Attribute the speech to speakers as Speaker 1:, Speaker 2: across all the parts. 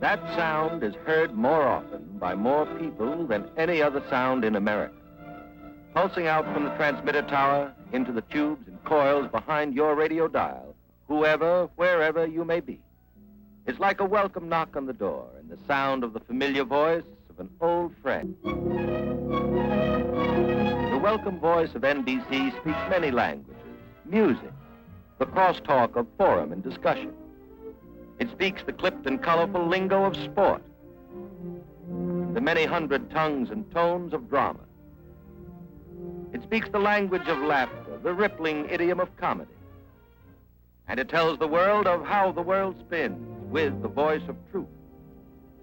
Speaker 1: That sound is heard more often by more people than any other sound in America. Pulsing out from the transmitter tower into the tubes and coils behind your radio dial, whoever, wherever you may be. It's like a welcome knock on the door and the sound of the familiar voice of an old friend. The welcome voice of NBC speaks many languages, music, the crosstalk of forum and discussion. It speaks the clipped and colorful lingo of sport, the many hundred tongues and tones of drama. It speaks the language of laughter, the rippling idiom of comedy. And it tells the world of how the world spins with the voice of truth.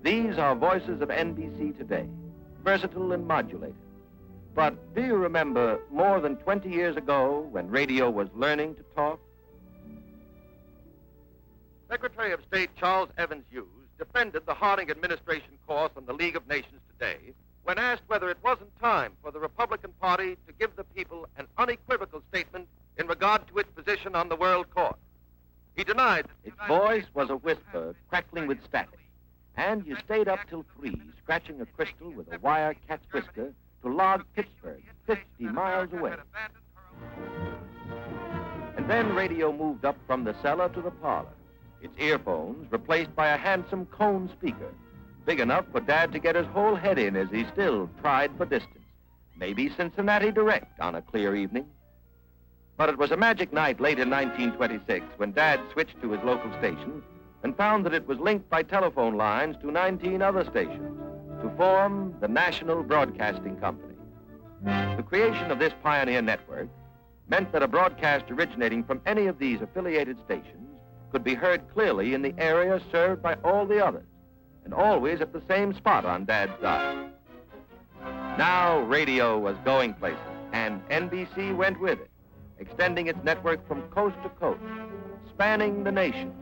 Speaker 1: These are voices of NBC today, versatile and modulated. But do you remember more than 20 years ago when radio was learning to talk? Secretary of State Charles Evans Hughes defended the Harding administration course on the League of Nations today when asked whether it wasn't time for the Republican Party to give the people an unequivocal statement in regard to its position on the World Court. He denied that its voice was a whisper crackling with static, and you stayed up till 3 scratching a crystal with a wire cat's whisker to log Pittsburgh 50 miles away. And then radio moved up from the cellar to the parlor, its earphones replaced by a handsome cone speaker, big enough for Dad to get his whole head in as he still tried for distance, maybe Cincinnati direct on a clear evening. But it was a magic night late in 1926 when Dad switched to his local station and found that it was linked by telephone lines to 19 other stations to form the National Broadcasting Company. The creation of this pioneer network meant that a broadcast originating from any of these affiliated stations could be heard clearly in the area served by all the others, and always at the same spot on Dad's dial. Now radio was going places, and NBC went with it, extending its network from coast to coast, spanning the nation,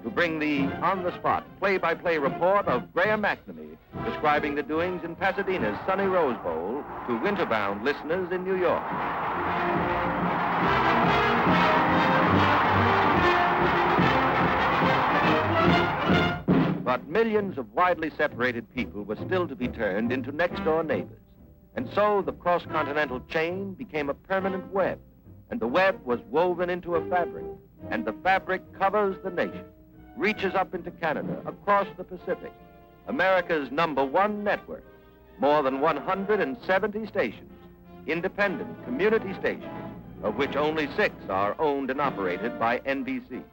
Speaker 1: to bring the on-the-spot, play-by-play report of Graham McNamee describing the doings in Pasadena's sunny Rose Bowl to winter-bound listeners in New York. But millions of widely separated people were still to be turned into next-door neighbors. And so the cross-continental chain became a permanent web, and the web was woven into a fabric, and the fabric covers the nation, reaches up into Canada, across the Pacific, America's #1 network, more than 170 stations, independent community stations, of which only 6 are owned and operated by NBC.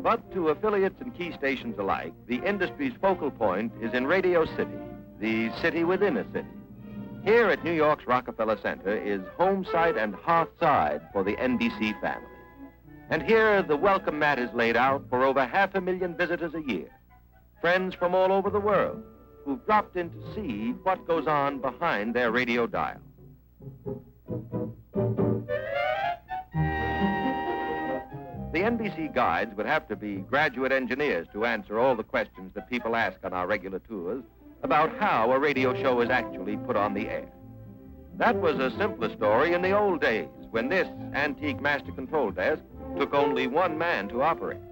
Speaker 1: But to affiliates and key stations alike, the industry's focal point is in Radio City, the city within a city. Here at New York's Rockefeller Center is home site and hearth side for the NBC family. And here the welcome mat is laid out for over 500,000 visitors a year, friends from all over the world who've dropped in to see what goes on behind their radio dial. The NBC guides would have to be graduate engineers to answer all the questions that people ask on our regular tours about how a radio show is actually put on the air. That was a simpler story in the old days when this antique master control desk took only one man to operate.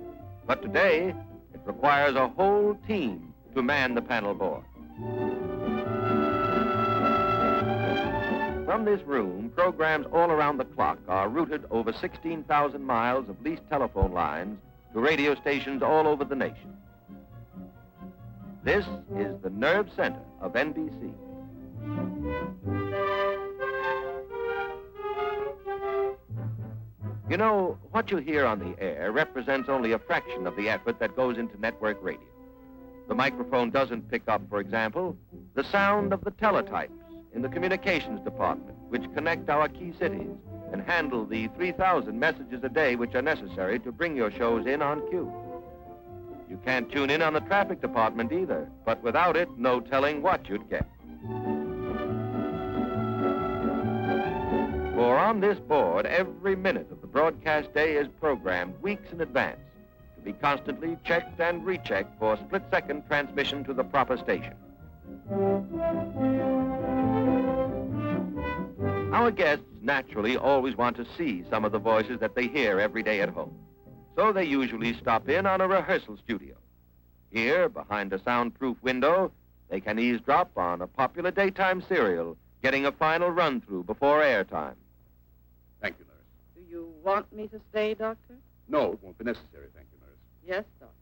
Speaker 1: But today, it requires a whole team to man the panel board. From this room, programs all around the clock are routed over 16,000 miles of leased telephone lines to radio stations all over the nation. This is the nerve center of NBC. You know, what you hear on the air represents only a fraction of the effort that goes into network radio. The microphone doesn't pick up, for example, the sound of the teletypes in the communications department, which connect our key cities and handle the 3,000 messages a day which are necessary to bring your shows in on cue. You can't tune in on the traffic department either, but without it, no telling what you'd get. For on this board, every minute of the broadcast day is programmed weeks in advance to be constantly checked and rechecked for split-second transmission to the proper station. Our guests naturally always want to see some of the voices that they hear every day at home. So they usually stop in on a rehearsal studio. Here, behind a soundproof window, they can eavesdrop on a popular daytime serial, getting a final run-through before airtime.
Speaker 2: Thank you, nurse.
Speaker 3: Do you want me to stay, Doctor?
Speaker 2: No, it won't be necessary, thank you, nurse.
Speaker 3: Yes, Doctor.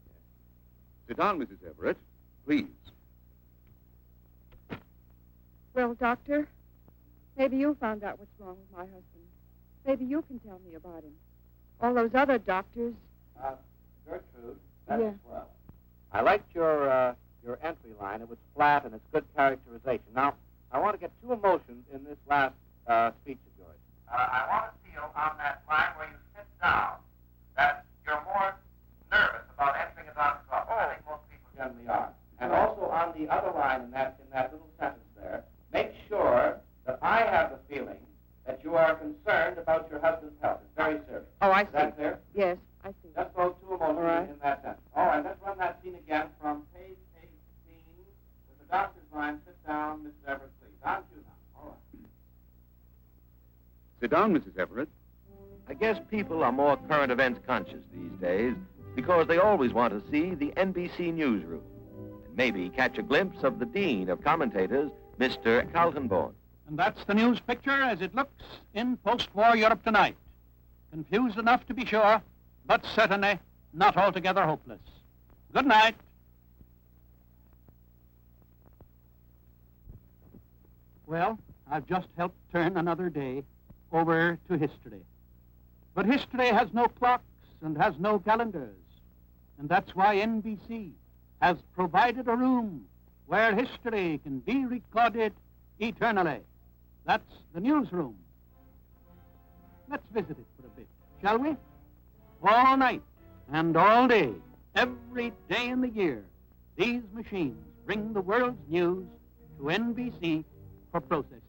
Speaker 2: Sit down, Mrs. Everett, please.
Speaker 4: Well, Doctor, maybe you found out what's wrong with my husband. Maybe you can tell me about him. All those other doctors...
Speaker 5: Gertrude, that's
Speaker 4: Yeah.
Speaker 5: swell. I liked your entry line. It was flat and it's good characterization. Now, I want to get two emotions in this last speech of yours. I want to feel on that line where you sit down that you're more nervous about entering a doctor's office. I think most people generally are. And also on the other line in that little sentence there, make sure that I have the feeling that you are concerned about your husband's health. It's very serious.
Speaker 4: Oh, I see.
Speaker 5: Is that clear?
Speaker 4: Yes, I see.
Speaker 5: Just those two emotions
Speaker 4: All right.
Speaker 5: in that sentence. All right, let's run that scene again from page 18 with the doctor's line. Sit down, Mrs. Everett, please. On cue now. All right.
Speaker 2: Sit down, Mrs. Everett.
Speaker 1: I guess people are more current events conscious these days because they always want to see the NBC newsroom and maybe catch a glimpse of the dean of commentators, Mr. Kaltenborn.
Speaker 6: And that's the news picture as it looks in post-war Europe tonight. Confused enough to be sure, but certainly not altogether hopeless. Good night. Well, I've just helped turn another day over to history. But history has no clocks and has no calendars. And that's why NBC has provided a room where history can be recorded eternally. That's the newsroom. Let's visit it for a bit, shall we? All night and all day, every day in the year, these machines bring the world's news to NBC for processing.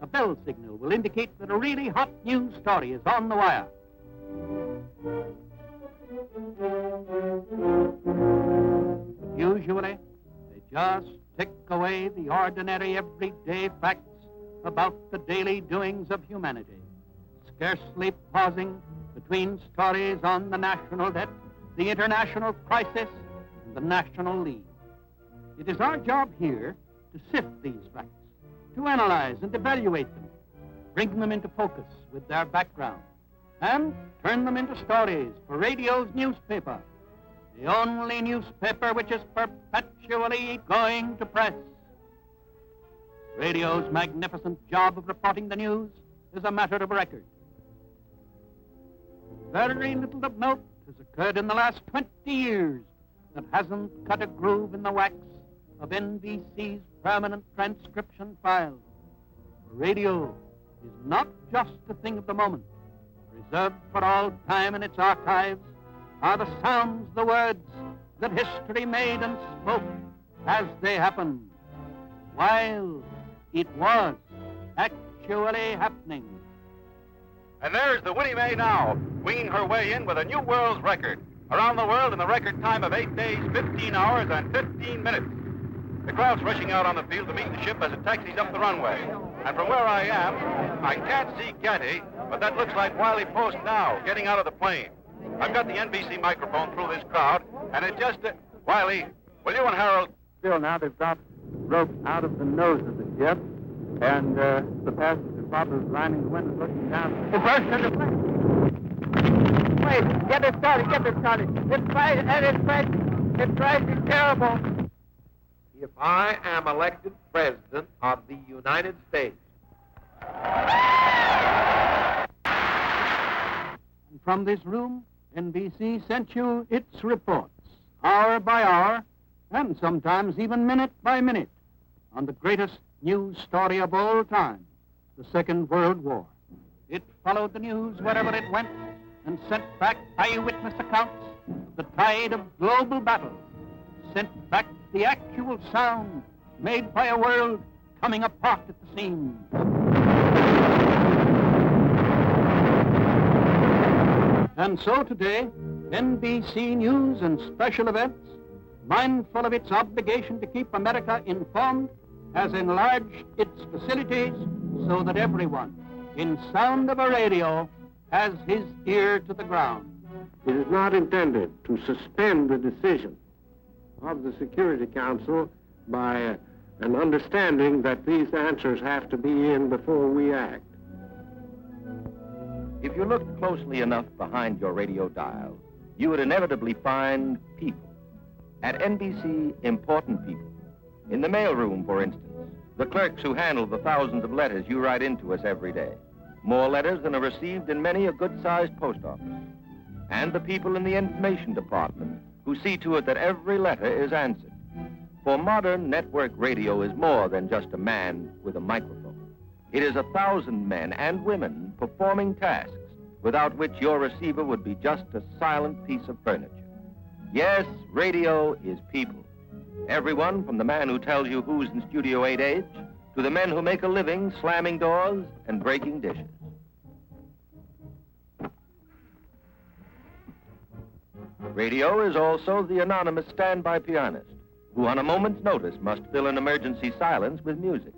Speaker 6: A bell signal will indicate that a really hot news story is on the wire. But usually, they just tick away the ordinary, everyday facts about the daily doings of humanity, scarcely pausing between stories on the national debt, the international crisis, and the National League. It is our job here to sift these facts, to analyze and evaluate them, bring them into focus with their background, and turn them into stories for radio's newspaper, the only newspaper which is perpetually going to press. Radio's magnificent job of reporting the news is a matter of record. Very little of note has occurred in the last 20 years that hasn't cut a groove in the wax of NBC's permanent transcription file. Radio is not just a thing of the moment. Reserved for all time in its archives are the sounds, the words that history made and spoke as they happened, while it was actually happening.
Speaker 7: And there's the Winnie Mae now, winging her way in with a new world's record. Around the world in the record time of 8 days, 15 hours, and 15 minutes. The crowd's rushing out on the field to meet the ship as it taxis up the runway. And from where I am, I can't see Getty, but that looks like Wiley Post now, getting out of the plane. I've got the NBC microphone through this crowd, and it just... Wiley, will you and Harold...
Speaker 5: Still, now they've got ropes out of the nose of the ship, and the passenger proper is lining the windows looking down. The first of the plane. Wait, get it started. It's rising, and it's rising terrible.
Speaker 1: If I am elected president of the United States.
Speaker 6: And from this room, NBC sent you its reports, hour by hour, and sometimes even minute by minute, on the greatest news story of all time, the Second World War. It followed the news wherever it went and sent back eyewitness accounts of the tide of global battle, sent back the actual sound made by a world coming apart at the seams. And so today, NBC News and Special Events, mindful of its obligation to keep America informed, has enlarged its facilities so that everyone, in sound of a radio, has his ear to the ground.
Speaker 8: It is not intended to suspend the decision of the Security Council by an understanding that these answers have to be in before we act.
Speaker 1: If you looked closely enough behind your radio dial, you would inevitably find people. At NBC, important people. In the mailroom, for instance, the clerks who handle the thousands of letters you write into us every day. More letters than are received in many a good-sized post office. And the people in the information department who see to it that every letter is answered. For modern network radio is more than just a man with a microphone. It is 1,000 men and women performing tasks without which your receiver would be just a silent piece of furniture. Yes, radio is people. Everyone from the man who tells you who's in Studio 8H to the men who make a living slamming doors and breaking dishes. Radio is also the anonymous standby pianist who on a moment's notice must fill an emergency silence with music.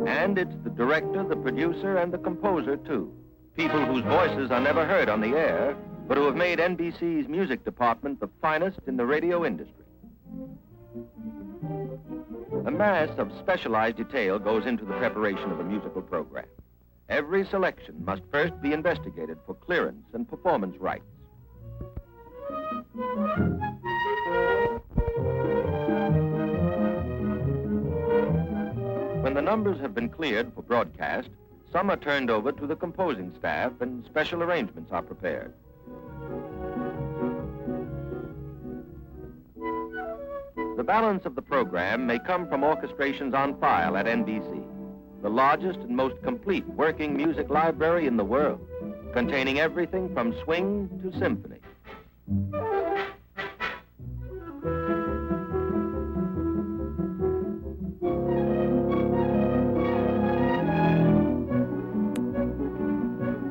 Speaker 1: And it's the director, the producer, and the composer, too. People whose voices are never heard on the air, but who have made NBC's music department the finest in the radio industry. A mass of specialized detail goes into the preparation of a musical program. Every selection must first be investigated for clearance and performance rights. When the numbers have been cleared for broadcast, some are turned over to the composing staff and special arrangements are prepared. The balance of the program may come from orchestrations on file at NBC, the largest and most complete working music library in the world, containing everything from swing to symphony.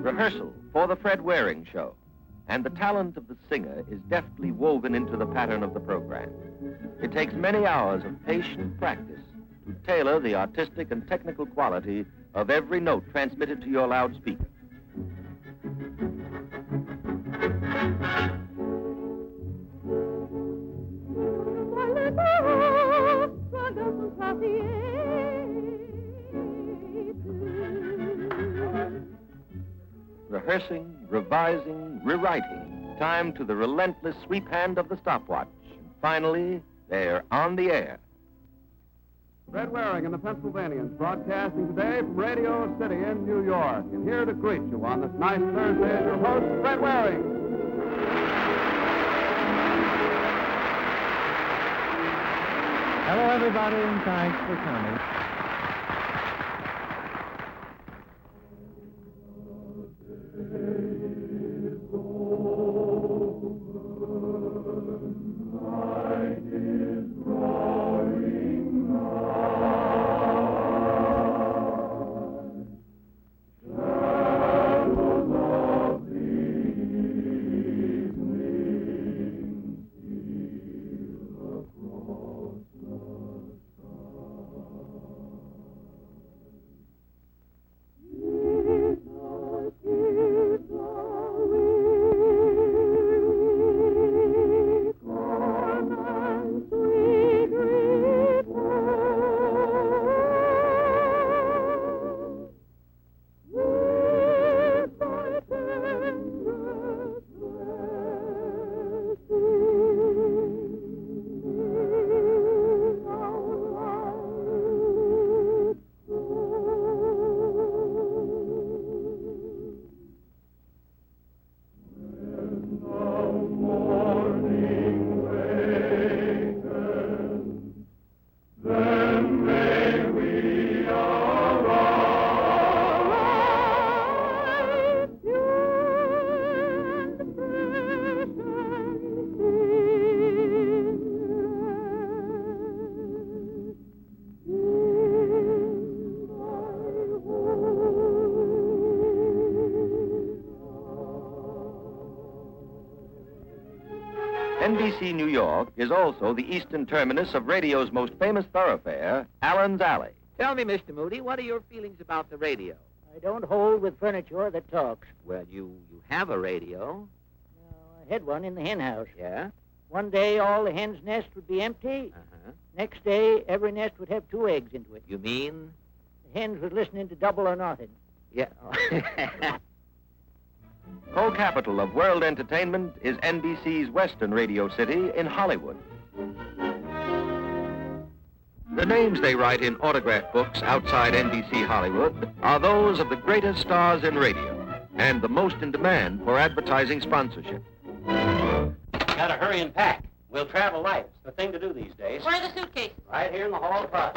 Speaker 1: Rehearsal for the Fred Waring show, and the talent of the singer is deftly woven into the pattern of the program. It takes many hours of patient practice to tailor the artistic and technical quality of every note transmitted to your loudspeaker. Rehearsing, revising, rewriting, time to the relentless sweep hand of the stopwatch. And finally, they're on the air.
Speaker 9: Fred Waring and the Pennsylvanians broadcasting today from Radio City in New York. And here to greet you on this nice Thursday is your host, Fred Waring.
Speaker 10: Hello, everybody, and thanks for coming.
Speaker 1: NBC New York is also the eastern terminus of radio's most famous thoroughfare, Allen's Alley.
Speaker 11: Tell me, Mr. Moody, what are your feelings about the radio? I don't hold with furniture that talks. Well, you have a radio. I had one in the hen house. Yeah? One day, all the hen's nest would be empty. Uh-huh. Next day, every nest would have 2 eggs into it. You mean? The hens was listening to Double or Nothing. Yeah.
Speaker 1: Co-capital of world entertainment is NBC's Western Radio City in Hollywood. The names they write in autograph books outside NBC Hollywood are those of the greatest stars in radio and the most in demand for advertising sponsorship.
Speaker 5: Gotta hurry and pack. We'll travel light. It's the thing to do these days.
Speaker 3: Where are the suitcases?
Speaker 5: Right here in the hall across.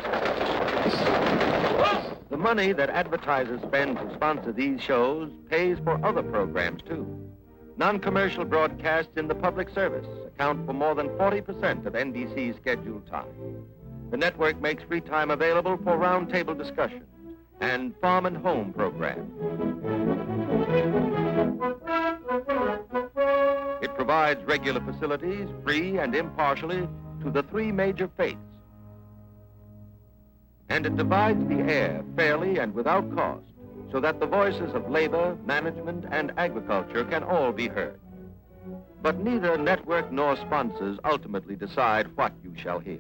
Speaker 1: The money that advertisers spend to sponsor these shows pays for other programs, too. Non-commercial broadcasts in the public service account for more than 40% of NBC's scheduled time. The network makes free time available for roundtable discussions and farm and home programs. It provides regular facilities, free and impartially, to the 3 major faiths. And it divides the air fairly and without cost, so that the voices of labor, management, and agriculture can all be heard. But neither network nor sponsors ultimately decide what you shall hear.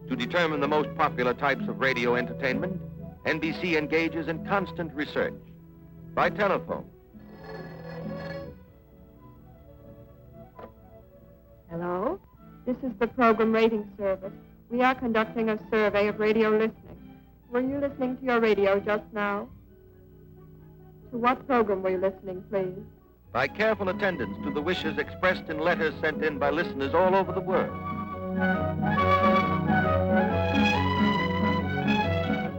Speaker 1: To determine the most popular types of radio entertainment, NBC engages in constant research by telephone.
Speaker 4: Hello? This is the program rating service. We are conducting a survey of radio listening. Were you listening to your radio just now? To what program were you listening, please?
Speaker 1: By careful attendance to the wishes expressed in letters sent in by listeners all over the world.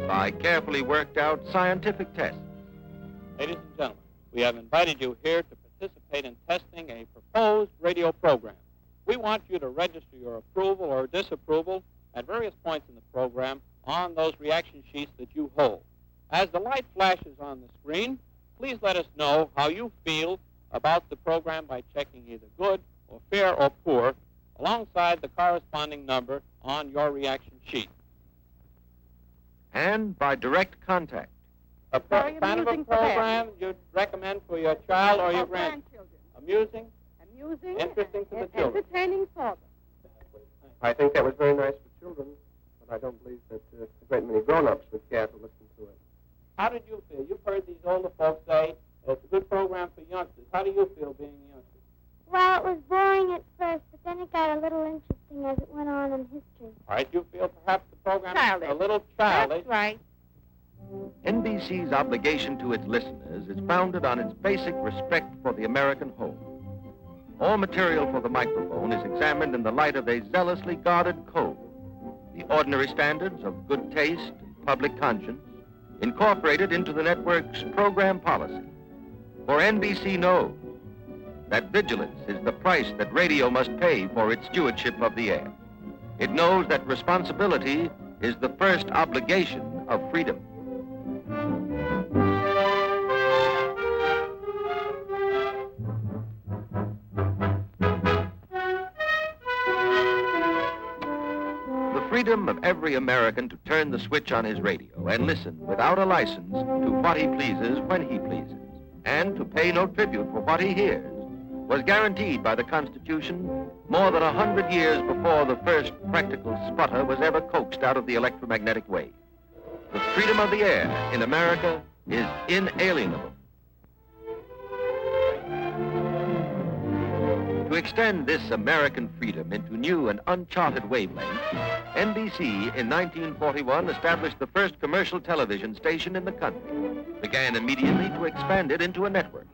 Speaker 1: By carefully worked out scientific tests.
Speaker 12: Ladies and gentlemen, we have invited you here to participate in testing a proposed radio program. We want you to register your approval or disapproval at various points in the program on those reaction sheets that you hold. As the light flashes on the screen, please let us know how you feel about the program by checking either good or fair or poor alongside the corresponding number on your reaction sheet.
Speaker 1: And by direct contact.
Speaker 12: A kind of a program you'd recommend for your child or your grandchildren. Amusing?
Speaker 3: Amusing.
Speaker 12: Interesting to the children.
Speaker 3: Entertaining for them.
Speaker 13: I think that was very nice for children, but I don't believe that a great many grown-ups would care to listen to it.
Speaker 12: How did you feel? You've heard these older folks say it's a good program for youngsters. How do you feel being a youngster?
Speaker 14: Well, it was boring at first, but then it got a little interesting as it went on in history.
Speaker 12: All right, you feel perhaps the program is a little childish.
Speaker 3: That's right.
Speaker 1: NBC's obligation to its listeners is founded on its basic respect for the American home. All material for the microphone is examined in the light of a zealously guarded code. The ordinary standards of good taste and public conscience incorporated into the network's program policy. For NBC knows that vigilance is the price that radio must pay for its stewardship of the air. It knows that responsibility is the first obligation of freedom. The freedom of every American to turn the switch on his radio and listen without a license to what he pleases when he pleases, and to pay no tribute for what he hears, was guaranteed by the Constitution more than 100 years before the first practical sputter was ever coaxed out of the electromagnetic wave. The freedom of the air in America is inalienable. To extend this American freedom into new and uncharted wavelengths, NBC in 1941 established the first commercial television station in the country, began immediately to expand it into a network.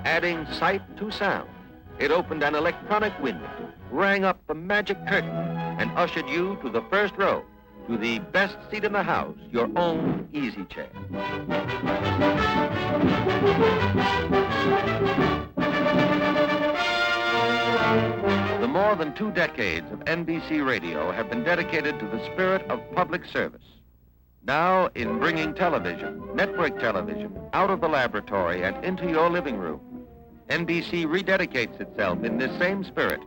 Speaker 1: Adding sight to sound, it opened an electronic window, rang up the magic curtain, and ushered you to the first row, to the best seat in the house, your own easy chair. The more than 2 decades of NBC radio have been dedicated to the spirit of public service. Now, in bringing television, network television, out of the laboratory and into your living room, NBC rededicates itself in this same spirit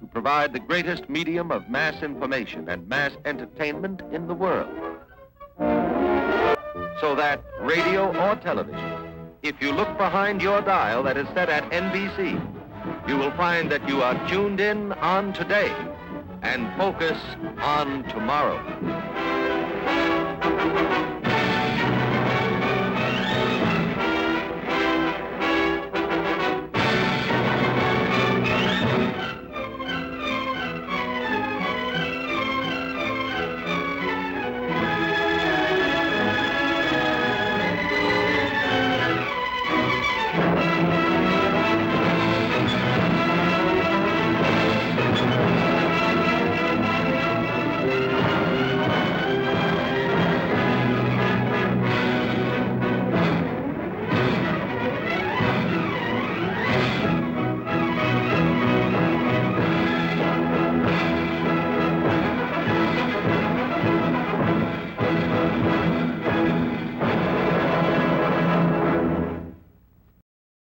Speaker 1: to to provide the greatest medium of mass information and mass entertainment in the world. So that radio or television, if you look behind your dial that is set at NBC, you will find that you are tuned in on today and focus on tomorrow.